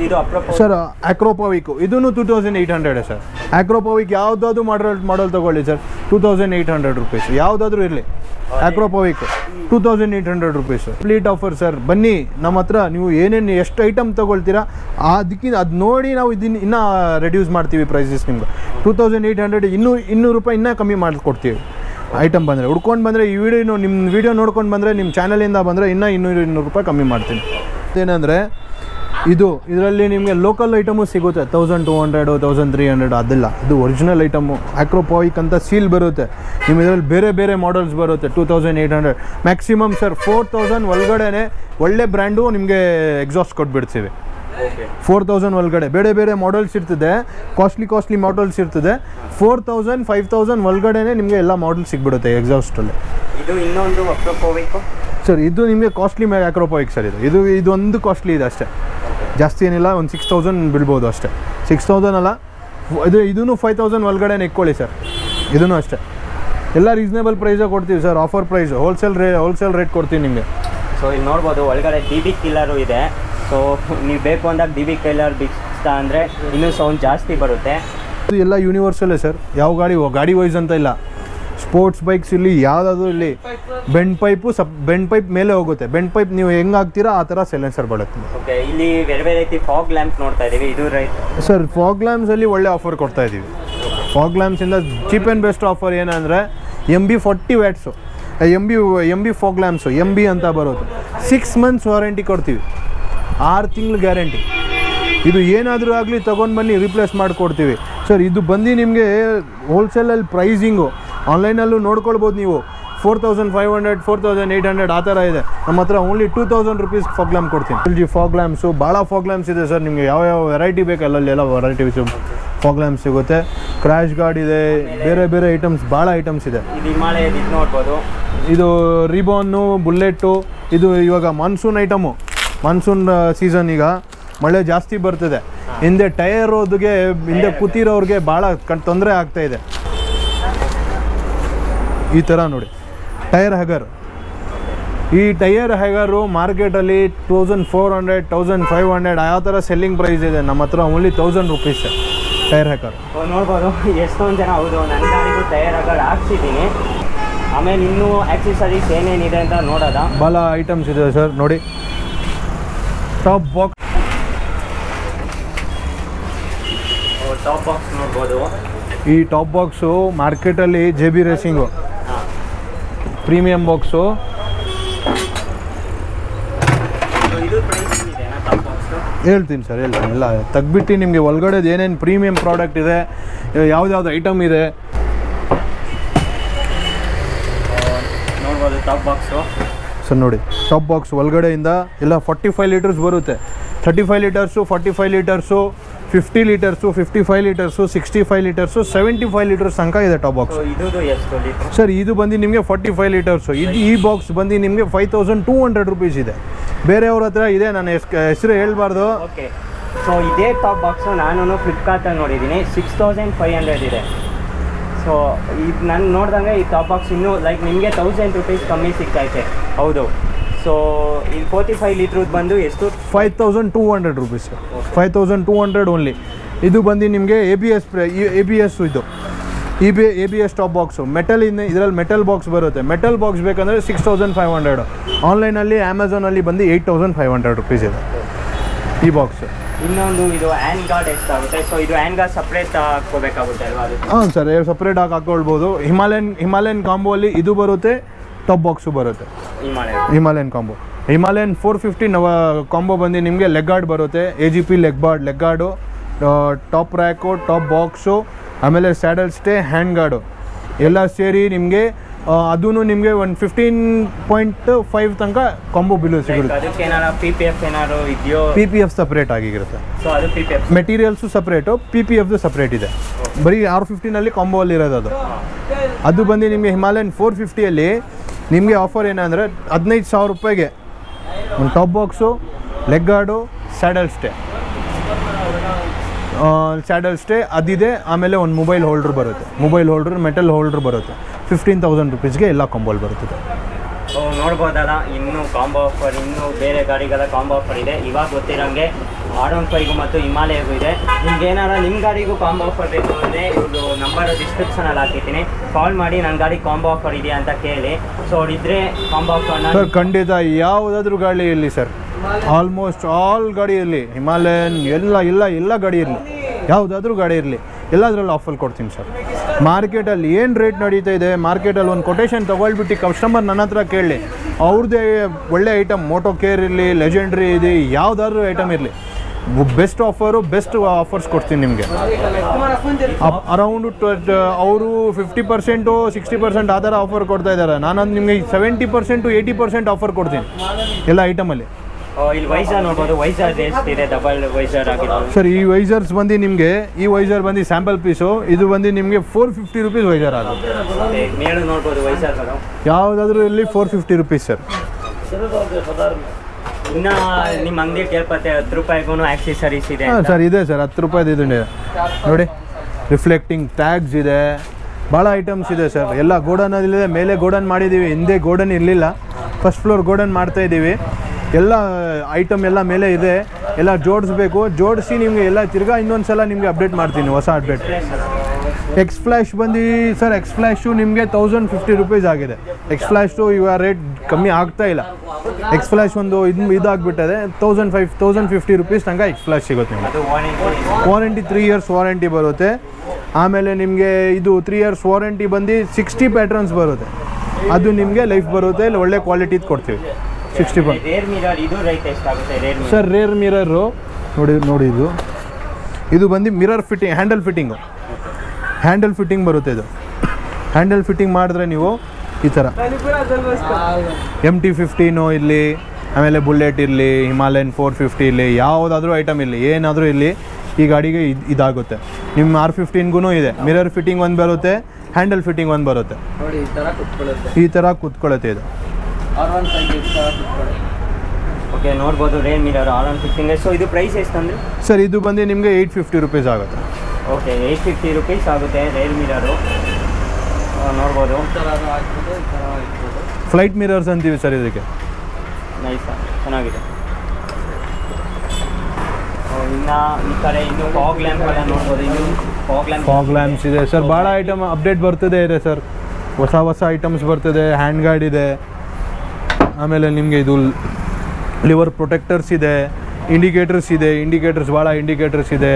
ಇದು ಸರ್ ಅಕ್ರೋಪವಿಕ್ ಇದೂ 2800 ಸರ್. ಅಕ್ರೋಪವಿಕ್ ಯಾವುದಾದ್ರು ಮಾಡಲ್ ತೊಗೊಳ್ಳಿ ಸರ್, 2800 rupees ಯಾವುದಾದ್ರೂ ಇರಲಿ. ಅಕ್ರೋಪವಿಕ್ 2800 rupees ಕಂಪ್ಲೀಟ್ ಆಫರ್ ಸರ್. ಬನ್ನಿ ನಮ್ಮ ಹತ್ರ, ನೀವು ಏನೇನು ಎಷ್ಟು ಐಟಮ್ ತೊಗೊಳ್ತೀರಾ ಅದಕ್ಕಿಂತ ಅದು ನೋಡಿ ನಾವು ಇನ್ನೂ ರೆಡ್ಯೂಸ್ ಮಾಡ್ತೀವಿ ಪ್ರೈಸಸ್. ನಿಮ್ಗೆ 2800 200 ರೂಪಾಯಿ ಇನ್ನೂ ಕಮ್ಮಿ ಮಾಡಿಕೊಡ್ತೀವಿ. ಐಟಮ್ ಬಂದರೆ ಹುಡ್ಕೊಂಡು ಬಂದರೆ ಈ ನಿಮ್ಮ ವಿಡಿಯೋ ನೋಡ್ಕೊಂಡು ಬಂದರೆ ನಿಮ್ಮ ಚಾನಲಿಂದ ಬಂದರೆ ಇನ್ನೂ 200 ರೂಪಾಯಿ ಕಮ್ಮಿ ಮಾಡ್ತೀನಿ. ಏನಂದರೆ ಇದರಲ್ಲಿ ನಿಮಗೆ ಲೋಕಲ್ ಐಟಮು ಸಿಗುತ್ತೆ 1200 1300 ಅದೆಲ್ಲ. ಇದು ಒರಿಜಿನಲ್ ಐಟಮು ಅಕ್ರೋಪವಿಕ್ ಅಂತ ಸೀಲ್ ಬರುತ್ತೆ. ನಿಮ್ಮ ಇದರಲ್ಲಿ ಬೇರೆ ಬೇರೆ ಮಾಡಲ್ಸ್ ಬರುತ್ತೆ 2800 ಮ್ಯಾಕ್ಸಿಮಮ್ ಸರ್. 4000 ಒಳಗಡೆ ಒಳ್ಳೆ ಬ್ರ್ಯಾಂಡು ನಿಮಗೆ ಎಕ್ಸಾಸ್ಟ್ ಕೊಟ್ಬಿಡ್ತೀವಿ. 4000 ಒಳಗಡೆ ಬೇರೆ ಬೇರೆ ಮಾಡಲ್ಸ್ ಇರ್ತದೆ, ಕಾಸ್ಟ್ಲಿ ಮಾಡಲ್ಸ್ ಇರ್ತದೆ. 4000 5000 ಒಳಗಡೆ ನಿಮಗೆ ಎಲ್ಲ ಮಾಡಲ್ ಸಿಗ್ಬಿಡುತ್ತೆ ಎಕ್ಸಾಸ್ಟಲ್ಲಿ. ಇದು ಇನ್ನೊಂದು ಅಕ್ರೋಪವಿಕ್ ಸರ್. ಇದು ನಿಮಗೆ ಕಾಸ್ಟ್ಲಿ ಅಕ್ರೋಪವಿಕ್ ಸರ್. ಇದೊಂದು ಕಾಸ್ಟ್ಲಿ ಇದೆ ಅಷ್ಟೇ, ಜಾಸ್ತಿ ಏನಿಲ್ಲ. ಒಂದು 6000 ಬೀಳ್ಬೋದು ಅಷ್ಟೇ. 6000 ಅಲ್ಲ, ಇದೂ 5000 ಒಳಗಡೆ ಇಟ್ಕೊಳ್ಳಿ ಸರ್. ಇದೂ ಅಷ್ಟೇ. ಎಲ್ಲ ರೀಸನೇಬಲ್ ಪ್ರೈಸಾಗಿ ಕೊಡ್ತೀವಿ sir. Offer price wholesale rate ಕೊಡ್ತೀವಿ ನಿಮಗೆ. ಸೊ ಇಲ್ಲಿ ನೋಡ್ಬೋದು ಒಳಗಡೆ DB ಕಿಲ್ಲರು ಇದೆ. ಸೊ ನೀವು ಬೇಕು ಅಂದಾಗ DB ಕಿಲ್ಲರ್ ಬಿಡ್ತಾ ಅಂದರೆ ಇನ್ನೂ ಸೌಂಡ್ ಜಾಸ್ತಿ ಬರುತ್ತೆ. ಇದು ಎಲ್ಲ ಯೂನಿವರ್ಸಲ್ಲೇ ಸರ್. ಯಾವ ಗಾಡಿ ವೈಸ್ ಅಂತ ಇಲ್ಲ. ಸ್ಪೋರ್ಟ್ಸ್ ಬೈಕ್ಸ್ ಇಲ್ಲಿ ಯಾವುದಾದ್ರೂ ಇಲ್ಲಿ ಬೆಂಡ್ ಪೈಪ್ ಮೇಲೆ ಹೋಗುತ್ತೆ. ಬೆಂಡ್ ಪೈಪ್ ನೀವು ಹೆಂಗೆ ಹಾಕ್ತೀರಾ ಆ ಥರ ಸೈಲೆನ್ಸರ್ ಬರುತ್ತೆ. ಓಕೆ, ಇಲ್ಲಿ ಬೇರೆ ಬೇರೆ ರೀತಿ ಫಾಗ್ ಲ್ಯಾಂಪ್ ನೋಡ್ತಾ ಇದ್ದೀವಿ. ಇದು ರೈಟ್ ಸರ್. ಫಾಗ್ ಲ್ಯಾಂಪ್ಸಲ್ಲಿ ಒಳ್ಳೆ ಆಫರ್ ಕೊಡ್ತಾ ಇದ್ದೀವಿ. ಫಾಗ್ ಲ್ಯಾಂಪ್ಸಿಂದ ಚೀಪ್ ಆ್ಯಂಡ್ ಬೆಸ್ಟ್ ಆಫರ್ ಏನಂದರೆ MB 40 watts MB fog lamps MB ಅಂತ ಬರೋದು. 6 months ವಾರಂಟಿ ಕೊಡ್ತೀವಿ, 6 ತಿಂಗಳು ಗ್ಯಾರಂಟಿ. ಇದು ಏನಾದರೂ ಆಗಲಿ ತೊಗೊಂಡು ಬನ್ನಿ, ರಿಪ್ಲೇಸ್ ಮಾಡಿಕೊಡ್ತೀವಿ ಸರ್. ಇದು ಬಂದು ನಿಮಗೆ ಹೋಲ್ಸೇಲಲ್ಲಿ ಪ್ರೈಸಿಂಗು ಆನ್ಲೈನಲ್ಲೂ ನೋಡ್ಕೊಳ್ಬೋದು ನೀವು. 4500 4800 ಆ ಥರ ಇದೆ. ನಮ್ಮ ಹತ್ರ ಓನ್ಲಿ 2000 rupees ಫಾಗ್ ಲ್ಯಾಂಪ್ ಕೊಡ್ತೀನಿ. LG ಫಾಗ್ ಲ್ಯಾಂಪ್ಸು ಭಾಳ ಫಾಗ್ ಲ್ಯಾಂಪ್ಸ್ ಇದೆ ಸರ್. ನಿಮಗೆ ಯಾವ ವೆರೈಟಿ ಬೇಕು ಅಲ್ಲೆಲ್ಲ ವೆರೈಟೀಸು ಫಾಗ್ ಲ್ಯಾಂಪ್ಸ್ ಸಿಗುತ್ತೆ. ಕ್ರ್ಯಾಶ್ ಗಾರ್ಡ್ ಇದೆ, ಬೇರೆ ಬೇರೆ ಐಟಮ್ಸ್ ಭಾಳ ಐಟಮ್ಸ್ ಇದೆ. ನೋಡ್ಬೋದು. ಇದು ರಿಬಾನ್ನು, ಬುಲ್ಲೆಟ್ಟು. ಇದು ಇವಾಗ ಮಾನ್ಸೂನ್ ಐಟಮು. ಮಾನ್ಸೂನ್ ಸೀಸನ್, ಈಗ ಮಳೆ ಜಾಸ್ತಿ ಬರ್ತದೆ. ಹಿಂದೆ ಹಿಂದೆ ಕೂತಿರೋರಿಗೆ ಭಾಳ ತೊಂದರೆ ಆಗ್ತಾಯಿದೆ. ಈ ಥರ ನೋಡಿ ಟೈರ್ ಹ್ಯಾಗರ್. ಈ ಟೈರ್ ಹ್ಯಾಗರು ಮಾರ್ಕೆಟಲ್ಲಿ 1400 1500 ಯಾವ ಥರ ಸೆಲ್ಲಿಂಗ್ ಪ್ರೈಸ್ ಇದೆ. ನಮ್ಮ ಹತ್ರ ಓನ್ಲಿ 1000 rupees ಟೈರ್ ಹ್ಯಾಗರ್. ನೋಡ್ಬೋದು ಎಷ್ಟೊಂದು ಜನ. ಹೌದು, ನನ್ನ ಗಾಡಿಗೂ ಟೈರ್ ಹ್ಯಾಗರ್ ಹಾಕ್ಸಿದ್ದೀನಿ. ಆಮೇಲೆ ಇನ್ನೂ ಆಕ್ಸೆಸರೀಸ್ ಏನೇನಿದೆ ಅಂತ ನೋಡೋದ. ಭಾಳ ಐಟಮ್ಸ್ ಇದೆ ಸರ್. ನೋಡಿ ಟಾಪ್ ಬಾಕ್ಸ್ ನೋಡ್ಬೋದು. ಈ ಟಾಪ್ ಬಾಕ್ಸು ಮಾರ್ಕೆಟಲ್ಲಿ JB ರೇಸಿಂಗು ಪ್ರೀಮಿಯಂ ಬಾಕ್ಸು. ಹೇಳ್ತೀನಿ ಸರ್, ಎಲ್ಲ ತೆಗ್ಬಿಟ್ಟು ನಿಮಗೆ ಒಳಗಡೆ ಏನೇನು ಪ್ರೀಮಿಯಂ ಪ್ರಾಡಕ್ಟ್ ಇದೆ, ಯಾವ್ದು ಐಟಮ್ ಇದೆ ನೋಡ್ಬೋದು. ಟಾಪ್ ಬಾಕ್ಸು ಸರ್ ನೋಡಿ. ಟಾಪ್ ಬಾಕ್ಸ್ ಒಳಗಡೆಯಿಂದ ಎಲ್ಲ 45 ಲೀಟರ್ಸ್ ಬರುತ್ತೆ. 35 litres, 45 litres, 50 litres, 55 litres, 65 litres, 75 litres ತನಕ ಇದೆ ಟಾಪ್ ಬಾಕ್ಸ್. ಸರ್ ಇದು ಬಂದು ನಿಮಗೆ 45 ಲೀಟರ್ಸು. ಈ ಬಾಕ್ಸ್ ಬಂದು ನಿಮಗೆ 5200 rupees ಇದೆ. ಬೇರೆಯವ್ರ ಹತ್ರ ಇದೆ, ನಾನು ಹೆಸರು ಹೇಳ್ಬಾರ್ದು. ಓಕೆ, ಸೊ ಇದೇ ಟಾಪ್ ಬಾಕ್ಸು ನಾನು ಫ್ಲಿಪ್ಕಾರ್ಟಲ್ಲಿ ನೋಡಿದ್ದೀನಿ, 6500 ಇದೆ. ಸೊ ಇದು ನಾನು ನೋಡಿದಂಗೆ ಈ ಟಾಪ್ ಬಾಕ್ಸ್ ಇನ್ನೂ ಲೈಕ್ ನಿಮಗೆ 1000 rupees ಕಮ್ಮಿ ಸಿಗ್ತೈತೆ. ಹೌದು. ಸೊ ಇಲ್ಲಿ 45 ಲೀಟ್ರದ್ದು ಬಂದು ಎಷ್ಟು? 5200 rupees. 5200 ಓನ್ಲಿ. ಇದು ಬಂದು ನಿಮಗೆ ABS ಇದು ABS ಟಾಪ್ ಬಾಕ್ಸು. ಇದರಲ್ಲಿ ಮೆಟಲ್ ಬಾಕ್ಸ್ ಬರುತ್ತೆ. ಮೆಟಲ್ ಬಾಕ್ಸ್ ಬೇಕಂದರೆ 6500. ಆನ್ಲೈನಲ್ಲಿ ಅಮೆಝಾನಲ್ಲಿ ಬಂದು 8500 rupees ಇದೆ ಈ ಬಾಕ್ಸು. ಇನ್ನೊಂದು ಇದು ಹ್ಯಾಂಡ್ ಗಾರ್ಡ್ ಎಷ್ಟಾಗುತ್ತೆ? ಸೊ ಇದು ಹ್ಯಾಂಡ್ ಗಾರ್ಡ್ ಸಪ್ರೇಟ್ ಹಾಕೋಬೇಕಾಗುತ್ತೆ ಅಲ್ವಾ? ಅದು ಹಾಂ ಸರ್, ಸಪ್ರೇಟಾಗಿ ಹಾಕ್ಕೊಳ್ಬೋದು. ಹಿಮಾಲಯನ್ ಕಾಂಬೋ ಅಲ್ಲಿ ಇದು ಬರುತ್ತೆ, ಟಾಪ್ ಬಾಕ್ಸು ಬರುತ್ತೆ. Himalayan combo. ಹಿಮಾಲಯನ್ 450 ಕಾಂಬೋ ಬಂದು ನಿಮಗೆ ಲೆಗ್ ಗಾರ್ಡ್ ಬರುತ್ತೆ. AGP leg guard top rack, top box, ಆಮೇಲೆ ಸ್ಯಾಡಲ್ ಸ್ಟೇ, ಹ್ಯಾಂಡ್ ಗಾರ್ಡು ಎಲ್ಲ ಸೇರಿ ನಿಮಗೆ ಅದೂ ನಿಮಗೆ ಒಂದು 15.5 ತನಕ ಕಾಂಬೋ ಬಿಲ್ಲು ಸಿಗುತ್ತೆ. ಅದಕ್ಕೆ ಏನಾರ PPF ಏನಾದ್ರು ಇದೆಯೋ? PPF ಸಪ್ರೇಟ್ ಆಗಿರುತ್ತೆ. ಸೊ ಅದು PPF ಮೆಟೀರಿಯಲ್ಸು ಸಪ್ರೇಟು, PPFದು ಸಪ್ರೇಟ್ ಇದೆ. ಬರೀ R15 ಕಾಂಬೋ ಅಲ್ಲಿ ಇರೋದು ಅದು. ಅದು ಬಂದು ನಿಮಗೆ ಹಿಮಾಲಯನ್ 450 ನಿಮಗೆ ಆಫರ್ ಏನಂದರೆ 15,000 ರೂಪಾಯಿಗೆ ಒಂದು top box, leg guard, saddle stay ಅದಿದೆ. ಆಮೇಲೆ ಒಂದು ಮೊಬೈಲ್ ಹೋಲ್ಡ್ರ್ ಬರುತ್ತೆ, ಮೆಟಲ್ ಹೋಲ್ಡ್ರ್ ಬರುತ್ತೆ. 15,000 ರೂಪೀಸ್ಗೆ ಎಲ್ಲ ಕಾಂಬೋಲ್ ಬರುತ್ತದೆ. ನೋಡ್ಬೋದಲ್ಲ, ಇನ್ನೂ ಕಾಂಬೋ ಆಫರ್, ಇನ್ನೂ ಬೇರೆ ಗಾಡಿಗೆಲ್ಲ ಕಾಂಬೋ ಆಫರ್ ಇದೆ. ಇವಾಗ ಗೊತ್ತಿರೋಂಗೆ R15 ಮತ್ತು ಹಿಮಾಲಯಗೂ ಇದೆ. ನಿಮ್ಗೆ ಏನಾರ ನಿಮ್ಮ ಗಾಡಿಗೂ ಕಾಂಬೋ ಆಫರ್ ಬೇಕು ಅಂದರೆ ಇವ್ರದ್ದು ನಂಬರು ಡಿಸ್ಕ್ರಿಪ್ಷನಲ್ಲಿ ಹಾಕಿದ್ದೀನಿ, ಕಾಲ್ ಮಾಡಿ ನನ್ನ ಗಾಡಿ ಕಾಂಬೋ ಆಫರ್ ಇದೆಯಾ ಅಂತ ಕೇಳಿ. ಸೊ ಅವ್ರಿದ್ರೆ ಕಾಂಬೋ ಆಫರ್ನ ಸರ್ ಖಂಡಿತ ಯಾವುದಾದ್ರೂ ಗಾಡಿ ಇರಲಿ ಸರ್, ಆಲ್ಮೋಸ್ಟ್ ಆಲ್ ಗಾಡಿ ಇರಲಿ, ಹಿಮಾಲಯನ್ ಎಲ್ಲ ಗಾಡಿ ಇರಲಿ, ಯಾವುದಾದ್ರೂ ಗಾಡಿ ಇರಲಿ, ಎಲ್ಲದರಲ್ಲೂ ಆಫರ್ ಕೊಡ್ತೀನಿ ಸರ್. ಮಾರ್ಕೆಟಲ್ಲಿ ಏನು ರೇಟ್ ನಡೀತಾ ಇದೆ, ಮಾರ್ಕೆಟಲ್ಲಿ ಒಂದು ಕೊಟೇಶನ್ ತೊಗೊಳ್ಬಿಟ್ಟು ಕಸ್ಟಮರ್ ನನ್ನ ಹತ್ರ ಕೇಳಿ, ಅವ್ರದ್ದೇ ಒಳ್ಳೆ ಐಟಮ್, ಮೋಟೋ ಕೇರ್ ಇರಲಿ, ಲೆಜೆಂಡ್ರಿ ಇದೆ, ಯಾವುದಾದ್ರೂ ಐಟಮ್ ಇರಲಿ, ಬೆಸ್ಟ್ ಆಫರ್ಸ್ ಕೊಡ್ತೀನಿ ನಿಮಗೆ. ಅರೌಂಡ್ ಅವರು 50%, 60% ಆ ಥರ ಆಫರ್ ಕೊಡ್ತಾ ಇದ್ದಾರೆ. ನಾನು ನಿಮಗೆ 70%, 80% ಆಫರ್ ಕೊಡ್ತೀನಿ ಎಲ್ಲ ಐಟಮಲ್ಲಿ. ಇಲ್ಲಿ ವೈಸರ್ ನೋಡ್ಬೋದು, ವೈಸರ್ ಎಷ್ಟಿದೆ? ಡಬಲ್ ವೈಸರ್ ಆಗಿರೋದು ಸರ್. ಈ ವೈಸರ್ಸ್ ಬಂದು ನಿಮಗೆ, ಈ ವೈಸರ್ ಬಂದು ಸ್ಯಾಂಪಲ್ ಪೀಸು, ಇದು ಬಂದು ನಿಮಗೆ 450 ರೂಪೀಸ್ ವೈಸರ್ ಆಗುತ್ತೆ. ಮೇಳು ನೋಡ್ಬೋದು ವೈಸರ್ಗಳು, ಯಾವುದಾದ್ರೂ ಇಲ್ಲಿ 450 ರೂಪೀಸ್ ಸರ್. ಇನ್ನು ನಿಮ್ಮ ಅಂಗಡಿ ಕೇಳ್ಪತ್ತೆ 10 ರೂಪಾಯಿಗೂ ಆಕ್ಸೆಸರೀಸ್ ಇದೆ. ಹಾಂ ಸರ್, ಇದೆ ಸರ್, 10 ರೂಪಾಯಿದು ಇದು ನೋಡಿ, ರಿಫ್ಲೆಕ್ಟಿಂಗ್ ಟ್ಯಾಗ್ಸ್ ಇದೆ, ಭಾಳ ಐಟಮ್ಸ್ ಇದೆ ಸರ್. ಎಲ್ಲ ಗೋಡನಲ್ಲಿದೆ, ಮೇಲೆ ಗೋಡನ್ ಮಾಡಿದ್ದೀವಿ, ಹಿಂದೆ ಗೋಡನ್ ಇರಲಿಲ್ಲ, ಫಸ್ಟ್ ಫ್ಲೋರ್ ಗೋಡನ್ ಮಾಡ್ತಾಯಿದ್ದೀವಿ. ಎಲ್ಲ ಐಟಮ್ ಎಲ್ಲ ಮೇಲೆ ಇದೆ, ಎಲ್ಲ ಜೋಡಿಸಿ ನಿಮಗೆ ಎಲ್ಲ ತಿರ್ಗಾ ಇನ್ನೊಂದು ಸಲ ನಿಮಗೆ ಅಪ್ಡೇಟ್ ಮಾಡ್ತೀನಿ, ಹೊಸ ಅಪ್ಡೇಟ್. ಎಕ್ಸ್ಫ್ಲ್ಯಾಶ್ ಬಂದು ಸರ್, ಎಕ್ಸ್ಫ್ಲ್ಯಾಶು ನಿಮಗೆ 1050 ರೂಪೀಸ್ ಆಗಿದೆ. ಎಕ್ಸ್ಫ್ಲ್ಯಾಶು ಇವಾಗ ರೇಟ್ ಕಮ್ಮಿ ಆಗ್ತಾ ಇಲ್ಲ. ಎಕ್ಸ್ಫ್ಲ್ಯಾಶ್ ಒಂದು ಇದಾಗ್ಬಿಟ್ಟಿದೆ, 1050 ರೂಪೀಸ್ ತನಕ ಎಕ್ಸ್ಫ್ಲ್ಯಾಶ್ ಸಿಗುತ್ತೆ ನಿಮಗೆ. ವಾರಂಟಿ 3 years ವಾರಂಟಿ ಬರುತ್ತೆ. ಆಮೇಲೆ ನಿಮಗೆ ಇದು 3 years ವಾರಂಟಿ ಬಂದು 60 ಪ್ಯಾಟ್ರನ್ಸ್ ಬರುತ್ತೆ, ಅದು ನಿಮಗೆ ಲೈಫ್ ಬರುತ್ತೆ, ಒಳ್ಳೆ ಕ್ವಾಲಿಟಿದು ಕೊಡ್ತೀವಿ. 60 ಸರ್. ರೇರ್ ಮಿರರು ನೋಡಿ ಇದು ಬಂದು ಮಿರರ್ ಫಿಟ್ಟಿಂಗ್, ಹ್ಯಾಂಡಲ್ ಫಿಟ್ಟಿಂಗ್ ಬರುತ್ತೆ. ಇದು ಹ್ಯಾಂಡಲ್ ಫಿಟ್ಟಿಂಗ್ ಮಾಡಿದ್ರೆ ನೀವು ಈ ಥರ MT-15 ಇರಲಿ, ಆಮೇಲೆ ಬುಲೆಟ್ ಇರಲಿ, ಹಿಮಾಲಯನ್ 450 ಇರಲಿ, ಯಾವುದಾದ್ರೂ ಐಟಮ್ ಇರಲಿ, ಏನಾದರೂ ಇರಲಿ, ಈ ಗಾಡಿಗೆ ಇದಾಗುತ್ತೆ. ನಿಮ್ಮ R15ಗೂ ಇದೆ, ಮಿರರ್ ಫಿಟ್ಟಿಂಗ್ ಒಂದು ಬರುತ್ತೆ, ಹ್ಯಾಂಡಲ್ ಫಿಟ್ಟಿಂಗ್ ಒಂದು ಬರುತ್ತೆ. ಈ ಥರ ಕೂತ್ಕೊಳ್ಳುತ್ತೆ ಇದು. ಓಕೆ, ನೋಡ್ಬೋದು ರೇರ್ ಮಿರರ್ R15. ಸೊ ಇದು ಪ್ರೈಸ್ ಎಷ್ಟು ಅಂದರೆ ಸರ್? ಇದು ಬಂದು ನಿಮಗೆ 850 ರೂಪೀಸ್ ಆಗುತ್ತೆ. ಓಕೆ, 850 ರೂಪೀಸ್ ಆಗುತ್ತೆ ರೇರ್ ಮಿರರು. ನೋಡ್ಬೋದು, ಫ್ಲೈಟ್ ಮಿರರ್ಸ್ ಅಂತೀವಿ ಸರ್ ಇದಕ್ಕೆ. ನೈಸ್, ಚೆನ್ನಾಗಿದೆ. ಇನ್ನು ಈ ಕಡೆ ಇನ್ನು ಫಾಗ್ ಲ್ಯಾಂಪ್ ಎಲ್ಲ ನೋಡ್ಬೋದು. ಇನ್ನು ಫಾಗ್ ಲ್ಯಾಂಪ್ಸ್ ಇದೆ ಸರ್, ಭಾಳ ಐಟಮ್ ಅಪ್ಡೇಟ್ ಬರ್ತದೆ ಇದೆ ಸರ್, ಹೊಸ ಐಟಮ್ಸ್ ಬರ್ತದೆ. ಹ್ಯಾಂಡ್ ಗಾರ್ಡ್ ಇದೆ, ಆಮೇಲೆ ನಿಮಗೆ ಇದು ಲಿವರ್ ಪ್ರೊಟೆಕ್ಟರ್ಸ್ ಇದೆ, ಇಂಡಿಕೇಟರ್ಸ್ ಭಾಳ ಇಂಡಿಕೇಟರ್ಸ್ ಇದೆ,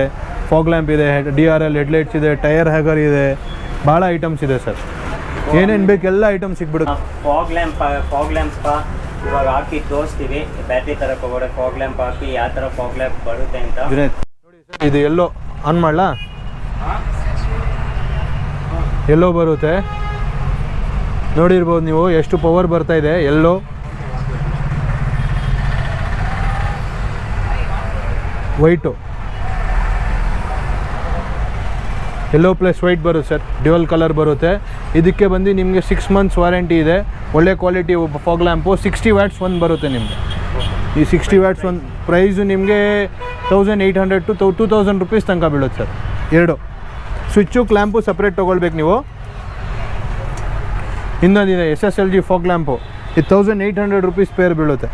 ಫಾಗ್ ಲ್ಯಾಂಪ್ ಇದೆ, DRL ಹೆಡ್ಲೈಟ್ಸ್ ಇದೆ, ಟೈರ್ ಹ್ಯಾಗರ್ ಇದೆ, ಭಾಳ ಐಟಮ್ಸ್ ಇದೆ ಸರ್. ಏನೇನು ಬೇಕು ಎಲ್ಲ ಐಟಮ್ ಸಿಕ್ಬಿಡುತ್ತೆ. ಫಾಗ್ ಲ್ಯಾಂಪ್ಸ್ ಇವಾಗ ಹಾಕಿ ತೋರಿಸ್ತೀವಿ, ಬ್ಯಾಟ್ರಿ ಥರ ಹೋಗೋಡೆ ಫಾಗ್ ಲ್ಯಾಂಪ್ ಹಾಕಿ ಯಾವ ಥರ ಫಾಗ್ ಲ್ಯಾಂಪ್ ಬರುತ್ತೆ ಅಂತ. ಇದು ಎಲ್ಲೋ ಆನ್ ಮಾಡಲಾ? ಎಲ್ಲೋ ಬರುತ್ತೆ, ನೋಡಿರ್ಬೋದು ನೀವು ಎಷ್ಟು ಪವರ್ ಬರ್ತಾ ಇದೆ. ವೈಟು, ಯೆಲ್ಲೋ ಪ್ಲಸ್ ವೈಟ್ ಬರುತ್ತೆ ಸರ್, ಡ್ಯುವಲ್ ಕಲರ್ ಬರುತ್ತೆ. ಇದಕ್ಕೆ ಬಂದು ನಿಮಗೆ 6 months ವಾರಂಟಿ ಇದೆ, ಒಳ್ಳೆ ಕ್ವಾಲಿಟಿ ಫಾಗ್ ಲ್ಯಾಂಪು. 60 ವ್ಯಾಟ್ಸ್ ಒಂದು ಬರುತ್ತೆ ನಿಮಗೆ. ಈ 60 ವ್ಯಾಟ್ಸ್ ಒಂದು ಪ್ರೈಸು ನಿಮಗೆ 1800 to 2000 ರೂಪೀಸ್ ತನಕ ಬೀಳುತ್ತೆ ಸರ್. ಎರಡು ಸ್ವಿಚ್ಚು ಕ್ಲ್ಯಾಂಪು ಸಪ್ರೇಟ್ ತೊಗೊಳ್ಬೇಕು ನೀವು. ಇನ್ನೊಂದಿದೆ SSLG ಫಾಗ್ ಲ್ಯಾಂಪು, ಇದು 1800 ರೂಪೀಸ್ ಪೇರ್ ಬೀಳುತ್ತೆ.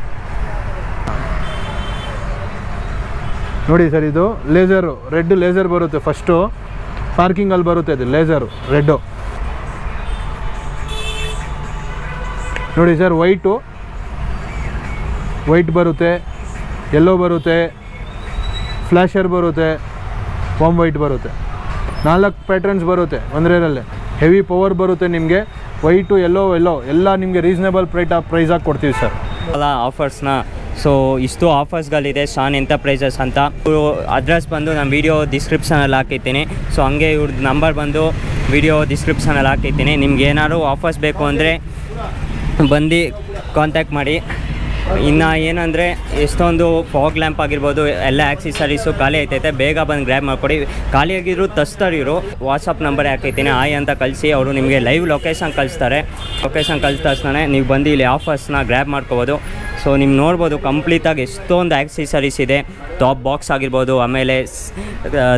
ನೋಡಿ ಸರ್, ಇದು ಲೇಸರು, ರೆಡ್ ಲೇಸರ್ ಬರುತ್ತೆ. ಫಸ್ಟು ಪಾರ್ಕಿಂಗಲ್ಲಿ ಬರುತ್ತೆ ಇದು ಲೇಸರು ರೆಡ್ಡು. ನೋಡಿ ಸರ್, ವೈಟ್ ಬರುತ್ತೆ, ಯೆಲ್ಲೋ ಬರುತ್ತೆ, ಫ್ಲ್ಯಾಶರ್ ಬರುತ್ತೆ, ವಾಮ್ ವೈಟ್ ಬರುತ್ತೆ. 4 ಪ್ಯಾಟ್ರನ್ಸ್ ಬರುತ್ತೆ ಒಂದರಲ್ಲೇ. ಹೆವಿ ಪವರ್ ಬರುತ್ತೆ ನಿಮಗೆ. ವೈಟು, ಯೆಲ್ಲೋ ಎಲ್ಲ ನಿಮಗೆ ರೀಸನೇಬಲ್ ಪ್ರೈಸಾಗಿ ಕೊಡ್ತೀವಿ ಸರ್. ಎಲ್ಲ ಆಫರ್ಸ್ನ ಸೊ ಇಷ್ಟು ಆಫರ್ಸ್ಗಳಿದೆ ಶಾನ್ ಎಂಟರ್ಪ್ರೈಸಸ್ ಅಂತ. ಅಡ್ರೆಸ್ ಬಂದು ನಾನು ವೀಡಿಯೋ ಡಿಸ್ಕ್ರಿಪ್ಷನಲ್ಲಿ ಹಾಕಿರ್ತೀನಿ. ಸೊ ಹಂಗೆ ಇವ್ರದ್ದು ನಂಬರ್ ಬಂದು ವೀಡಿಯೋ ಡಿಸ್ಕ್ರಿಪ್ಷನಲ್ಲಿ ಹಾಕಿರ್ತೀನಿ. ನಿಮ್ಗೆ ಏನಾದ್ರು ಆಫರ್ಸ್ ಬೇಕು ಅಂದರೆ ಬಂದು ಕಾಂಟ್ಯಾಕ್ಟ್ ಮಾಡಿ. ಇನ್ನು ಏನಂದರೆ ಎಷ್ಟೊಂದು ಫಾಗ್ ಲ್ಯಾಂಪ್ ಆಗಿರ್ಬೋದು ಎಲ್ಲ ಆಕ್ಸೆಸರೀಸು ಖಾಲಿ ಐತೈತೆ, ಬೇಗ ಬಂದು ಗ್ರ್ಯಾಬ್ ಮಾಡಿಕೊಡಿ. ಖಾಲಿಯಾಗಿರೋ ತಸ್ತರ್ ಇವರು ವಾಟ್ಸಪ್ ನಂಬರ್ ಹಾಕೈತೀನಿ, ಆಯ್ ಅಂತ ಕಳಿಸಿ ಅವರು ನಿಮಗೆ ಲೈವ್ ಲೊಕೇಶನ್ ಕಳಿಸ್ತಾರೆ. ಲೊಕೇಶನ್ ಕಳಿಸಿದ ತಕ್ಷಣ ನೀವು ಬಂದು ಇಲ್ಲಿ ಆಫರ್ಸ್ನ ಗ್ರ್ಯಾಬ್ ಮಾಡ್ಕೋಬೋದು. ಸೊ ನೀವು ನೋಡ್ಬೋದು ಕಂಪ್ಲೀಟಾಗಿ ಎಷ್ಟೊಂದು ಆಕ್ಸೆಸರೀಸ್ ಇದೆ. ಟಾಪ್ ಬಾಕ್ಸ್ ಆಗಿರ್ಬೋದು, ಆಮೇಲೆ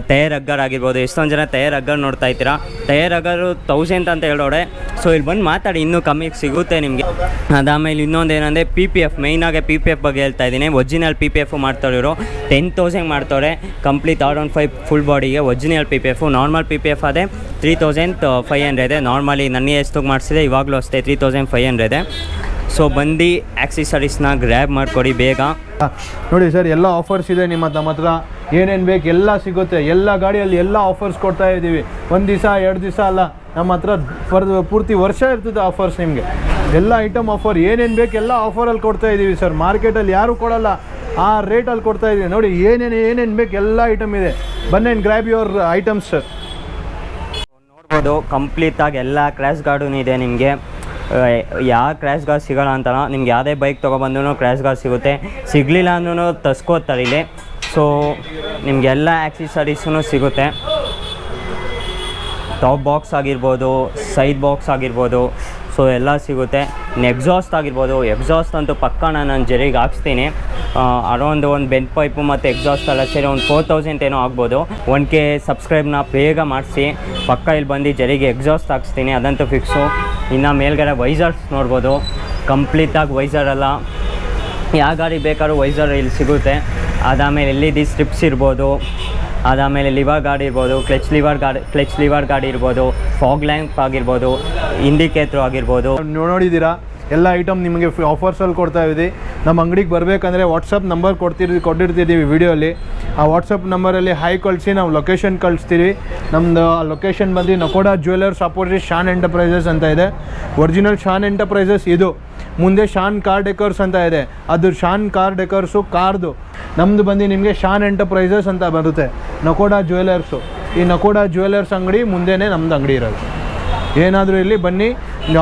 ಟೈರ್ ಹಗ್ಗರ್ ಆಗಿರ್ಬೋದು. ಎಷ್ಟೊಂದು ಜನ ಟೈರ್ ಹಗ್ಗರ್ ನೋಡ್ತಾ ಇರ್ತೀರಾ, ಟೈರ್ ಹಗ್ಗರು 1000 ಅಂತ ಹೇಳೋಡೆ. ಸೊ ಇಲ್ಲಿ ಬಂದು ಮಾತಾಡಿ, ಇನ್ನೂ ಕಮ್ಮಿಗೆ ಸಿಗುತ್ತೆ ನಿಮಗೆ. ಅದಾದಮೇಲೆ ಇನ್ನೊಂದು ಏನಂದರೆ PPF, ಮೇಯ್ನಾಗೆ PPF ಬಗ್ಗೆ ಹೇಳ್ತಾ ಇದ್ದೀನಿ. ಒರಿಜಿನಲ್ PPF ಮಾಡ್ತಾರೆ ಇವರು 10,000 ಮಾಡ್ತಾರೆ ಕಂಪ್ಲೀಟ್ R15 ಫುಲ್ ಬಾಡಿಗೆ ಒರಿಜಿನಲ್ PPF. ನಾರ್ಮಲ್ PPF ಅದೇ 3,500 ಇದೆ. ನಾರ್ಮಲಿ ನನ್ನ ಎಷ್ಟು ಮಾಡಿಸಿದೆ ಇವಾಗಲೂ ಅಷ್ಟೇ 3,500 ಇದೆ. ಸೊ ಬಂದು ಆಕ್ಸೆಸರೀಸ್ನ ಗ್ರ್ಯಾಬ್ ಮಾಡಿಕೊಡಿ ಬೇಗ. ನೋಡಿ ಸರ್, ಎಲ್ಲ ಆಫರ್ಸ್ ಇದೆ ನಿಮ್ಮ ಹತ್ರ. ಏನೇನು ಬೇಕು ಎಲ್ಲ ಸಿಗುತ್ತೆ. ಎಲ್ಲ ಗಾಡಿಯಲ್ಲಿ ಎಲ್ಲ ಆಫರ್ಸ್ ಕೊಡ್ತಾ ಇದ್ದೀವಿ. 1 ದಿವಸ 2 ದಿವಸ ಅಲ್ಲ, ನಮ್ಮ ಹತ್ರ ಪೂರ್ತಿ ವರ್ಷ ಇರ್ತದೆ ಆಫರ್ಸ್. ನಿಮಗೆ ಎಲ್ಲ ಐಟಮ್ ಆಫರ್ ಏನೇನು ಬೇಕು ಎಲ್ಲ ಆಫರಲ್ಲಿ ಕೊಡ್ತಾ ಇದ್ದೀವಿ ಸರ್. ಮಾರ್ಕೆಟಲ್ಲಿ ಯಾರೂ ಕೊಡೋಲ್ಲ ಆ ರೇಟಲ್ಲಿ ಕೊಡ್ತಾ ಇದ್ದೀವಿ. ನೋಡಿ ಏನೇನು ಬೇಕು ಎಲ್ಲ ಐಟಮ್ ಇದೆ. ಬನ್ನಿ ಗ್ರ್ಯಾಬ್ ಯುವರ್ ಐಟಮ್ಸ್ ಸರ್. ನೋಡ್ಬೋದು ಕಂಪ್ಲೀಟಾಗಿ ಎಲ್ಲ ಕ್ರ್ಯಾಶ್ ಗಾರ್ಡೂ ಇದೆ ನಿಮಗೆ. ಯಾವ ಕ್ರ್ಯಾಶ್ ಗಾರ್ಡ್ ಸಿಗೋಲ್ಲ ಅಂತಲ್ಲ, ನಿಮ್ಗೆ ಯಾವುದೇ ಬೈಕ್ ತೊಗೊಬಂದ್ರೂ ಕ್ರ್ಯಾಶ್ ಗಾರ್ಡ್ ಸಿಗುತ್ತೆ. ಸಿಗಲಿಲ್ಲ ಅಂದ್ರೂ ತಸ್ಕೋತಾರೆ ಇಲ್ಲಿ. ಸೊ ನಿಮಗೆಲ್ಲ ಆಕ್ಸೆಸರೀಸೂ ಸಿಗುತ್ತೆ. ಟಾಪ್ ಬಾಕ್ಸ್ ಆಗಿರ್ಬೋದು, ಸೈಡ್ ಬಾಕ್ಸ್ ಆಗಿರ್ಬೋದು, ಸೊ ಎಲ್ಲ ಸಿಗುತ್ತೆ. ಎಕ್ಸಾಸ್ಟ್ ಆಗಿರ್ಬೋದು, ಎಕ್ಸಾಸ್ಟ್ ಅಂತೂ ಪಕ್ಕ ನಾನು ಜರಿಗೆ ಹಾಕ್ಸ್ತೀನಿ. ಅರೌಂಡ್ ಒಂದು ಬೆಂಟ್ ಪೈಪು ಮತ್ತು ಎಕ್ಸಾಸ್ಟ್ ಎಲ್ಲ ಸೇರಿ ಒಂದು 4,000 ಏನೋ ಆಗ್ಬೋದು. 1K ಸಬ್ಸ್ಕ್ರೈಬ್ನ ಬೇಗ ಮಾಡಿಸಿ ಪಕ್ಕ ಇಲ್ಲಿ ಬಂದು ಜರಿಗೆ ಎಕ್ಸಾಸ್ಟ್ ಹಾಕ್ಸ್ತೀನಿ, ಅದಂತೂ ಫಿಕ್ಸು. ಇನ್ನು ಮೇಲ್ಗಡೆ ವೈಸರ್ಸ್ ನೋಡ್ಬೋದು, ಕಂಪ್ಲೀಟಾಗಿ ವೈಸರೆಲ್ಲ ಯಾವ ಗಾಡಿ ಬೇಕಾದ್ರೂ ವೈಸರ್ ಇಲ್ಲಿ ಸಿಗುತ್ತೆ. ಅದಾದಮೇಲೆ LED ಸ್ಟ್ರಿಪ್ಸ್ ಇರ್ಬೋದು, ಅದಾದಮೇಲೆ ಲಿವರ್ ಗಾಡಿ ಇರ್ಬೋದು, ಕ್ಲಚ್ ಲಿವರ್ ಗಾಡಿ ಇರ್ಬೋದು, ಫಾಗ್ ಲ್ಯಾಂಪ್ ಆಗಿರ್ಬೋದು, ಇಂಡಿಕೇಟ್ರು ಆಗಿರ್ಬೋದು. ನೋಡಿದ್ದೀರಾ ಎಲ್ಲ ಐಟಮ್ ನಿಮಗೆ ಆಫರ್ಸಲ್ಲಿ ಕೊಡ್ತಾ ಇದ್ದೀವಿ. ನಮ್ಮ ಅಂಗಡಿಗೆ ಬರಬೇಕಂದ್ರೆ ವಾಟ್ಸಪ್ ನಂಬರ್ ಕೊಟ್ಟಿರ್ತಿದ್ದೀವಿ ವೀಡಿಯೋಲಿ. ಆ ವಾಟ್ಸಪ್ ನಂಬರಲ್ಲಿ ಹಾಯ್ ಕಳಿಸಿ ನಾವು ಲೊಕೇಶನ್ ಕಳಿಸ್ತೀವಿ. ನಮ್ಮದು ಲೊಕೇಶನ್ ಬಂದು ನಕೋಡಾ ಜ್ಯುವೆಲರ್ಸ್ ಅಪೋಸಿಟ್ ಶಾನ್ ಎಂಟರ್ಪ್ರೈಸಸ್ ಅಂತ ಇದೆ. ಒರಿಜಿನಲ್ ಶಾನ್ ಎಂಟರ್ಪ್ರೈಸಸ್ ಇದು. ಮುಂದೆ ಶಾನ್ ಕಾರ್ ಡೆಕರ್ಸ್ ಅಂತ ಇದೆ, ಅದು ಶಾನ್ ಕಾರ್ ಡೆಕರ್ಸು ಕಾರ್ದು. ನಮ್ಮದು ಬಂದು ನಿಮಗೆ ಶಾನ್ ಎಂಟರ್ಪ್ರೈಸಸ್ ಅಂತ ಬರುತ್ತೆ, ನಕೋಡಾ ಜ್ಯುವೆಲರ್ಸು. ಈ ನಕೋಡಾ ಜ್ಯುವೆಲರ್ಸ್ ಅಂಗಡಿ ಮುಂದೆನೇ ನಮ್ಮದು ಅಂಗಡಿ ಇರೋದು. ಏನಾದರೂ ಇಲ್ಲಿ ಬನ್ನಿ,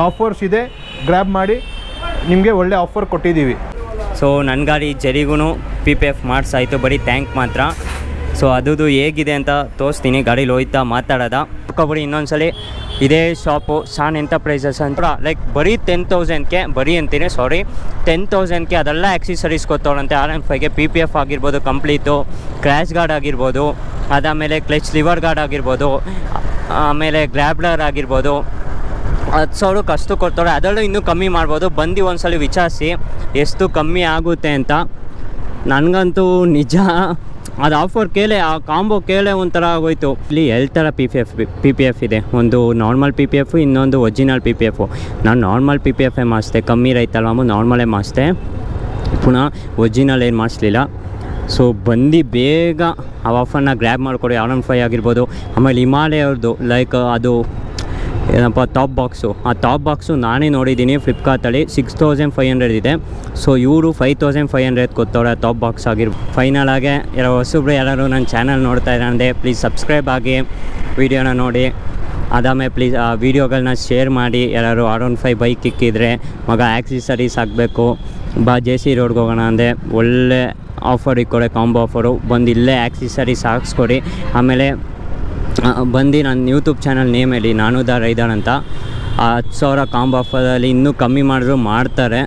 ಆಫರ್ಸ್ ಇದೆ, ಗ್ರ್ಯಾಬ್ ಮಾಡಿ, ನಿಮಗೆ ಒಳ್ಳೆ ಆಫರ್ ಕೊಟ್ಟಿದ್ದೀವಿ. ಸೊ ನನ್ನ ಗಾಡಿ ಜರಿಗೂ PPF ಮಾಡಿಸಾಯಿತು, ಬರೀ ಟ್ಯಾಂಕ್ ಮಾತ್ರ. ಸೊ ಅದು ಹೇಗಿದೆ ಅಂತ ತೋರಿಸ್ತೀನಿ, ಗಾಡೀಲಿ ಹೋಯ್ತಾ ಮಾತಾಡೋದ ಕೊಬಿಡಿ ಇನ್ನೊಂದ್ಸಲಿ. ಇದೇ ಶಾಪು ಶಾನ್ ಎಂಟರ್ಪ್ರೈಸಸ್ ಅಂತ, ಲೈಕ್ ಬರೀ 10,000ಗೆ ಬರೀ ಅಂತೀನಿ 10,000ಗೆ ಅದೆಲ್ಲ ಆಕ್ಸೆಸರೀಸ್ ಕೊತ್ತವರಂತೆ. R15ಗೆ PPF ಆಗಿರ್ಬೋದು ಕಂಪ್ಲೀಟು, ಕ್ರ್ಯಾಶ್ ಗಾರ್ಡ್ ಆಗಿರ್ಬೋದು, ಅದಾದಮೇಲೆ ಕ್ಲಚ್ ಲಿವರ್ ಗಾರ್ಡ್ ಆಗಿರ್ಬೋದು, ಆಮೇಲೆ ಗ್ರ್ಯಾಬ್ಲರ್ ಆಗಿರ್ಬೋದು. 10,000ಕ್ಕೆ ಅಷ್ಟು ಕೊಡ್ತಾರೆ. ಅದರಲ್ಲೂ ಇನ್ನೂ ಕಮ್ಮಿ ಮಾಡ್ಬೋದು. ಬಂದು ಒಂದ್ಸಲ ವಿಚಾರಿಸಿ ಎಷ್ಟು ಕಮ್ಮಿ ಆಗುತ್ತೆ ಅಂತ. ನನಗಂತೂ ನಿಜ ಅದು ಆಫರ್ ಕೇಳೆ, ಆ ಕಾಂಬೋ ಕೇಳೆ ಒಂಥರ ಆಗೋಯ್ತು. ಇಲ್ಲಿ 2 ಥರ PPF ಇದೆ, ಒಂದು ನಾರ್ಮಲ್ PPF, ಇನ್ನೊಂದು ಒರಿಜಿನಲ್ PPF. ನಾನು ನಾರ್ಮಲ್ PPF ಮಾಡಿಸ್ದೆ, ಕಮ್ಮಿ ರೈತಲ್ವ ನಾರ್ಮಲೇ ಮಾಡಿಸ್ದೆ, ಪುನಃ ಒರಿಜಿನಲ್ ಏನು ಮಾಡಿಸ್ಲಿಲ್ಲ. ಸೊ ಬಂದು ಬೇಗ ಆ ಆಫರ್ನ ಗ್ರ್ಯಾಬ್ ಮಾಡಿಕೊಡಿ. R15 ಆಗಿರ್ಬೋದು, ಆಮೇಲೆ ಹಿಮಾಲಯವ್ರದ್ದು ಲೈಕ್ ಅದು ಏನಪ್ಪ ಟಾಪ್ ಬಾಕ್ಸು, ಆ ಟಾಪ್ ಬಾಕ್ಸು ನಾನೇ ನೋಡಿದ್ದೀನಿ ಫ್ಲಿಪ್ಕಾರ್ಟಲ್ಲಿ 6,500 ಇದೆ. ಸೊ ಇವರು 5,500 ಕೊತ್ತವ್ರೆ ಆ ಟಾಪ್ ಬಾಕ್ಸ್ ಫೈನಲ್ ಆಗಿ ಹೊಸಬ್ರು ಯಾರು ನನ್ನ ಚಾನಲ್ ನೋಡ್ತಾ ಇದ್ದಾರೆ ಪ್ಲೀಸ್ ಸಬ್ಸ್ಕ್ರೈಬ್ ಆಗಿ ವೀಡಿಯೋನ ನೋಡಿ. ಅದಾದಮೇಲೆ ಪ್ಲೀಸ್ ಆ ವೀಡಿಯೋಗಳನ್ನ ಶೇರ್ ಮಾಡಿ. ಯಾರು R15 ಬೈಕ್ ಇಕ್ಕಿದ್ರೆ ಮಗ ಆಕ್ಸೆಸರೀಸ್ ಹಾಕಬೇಕು ಬಾ JC ರೋಡ್ಗೆ ಹೋಗೋಣ ಅಂದರೆ ಒಳ್ಳೆ ಆಫರ್ ಇಕ್ಕೊಡೆ, ಕಾಂಬೋ ಆಫರು. ಬಂದು ಇಲ್ಲೇ ಆಕ್ಸೆಸರೀಸ್ ಹಾಕ್ಸ್ಕೊಡಿ. ಆಮೇಲೆ ಬಂದು ನನ್ನ ಯೂಟ್ಯೂಬ್ ಚಾನಲ್ ನೇಮ್ ಹೇಳಿ, ನಾನುದ ರೈದಾನ್ ಅಂತ. 10,000 ಕಾಂಬೋ ಆಫರಲ್ಲಿ ಇನ್ನೂ ಕಮ್ಮಿ ಮಾಡಿದ್ರು ಮಾಡ್ತಾರೆ.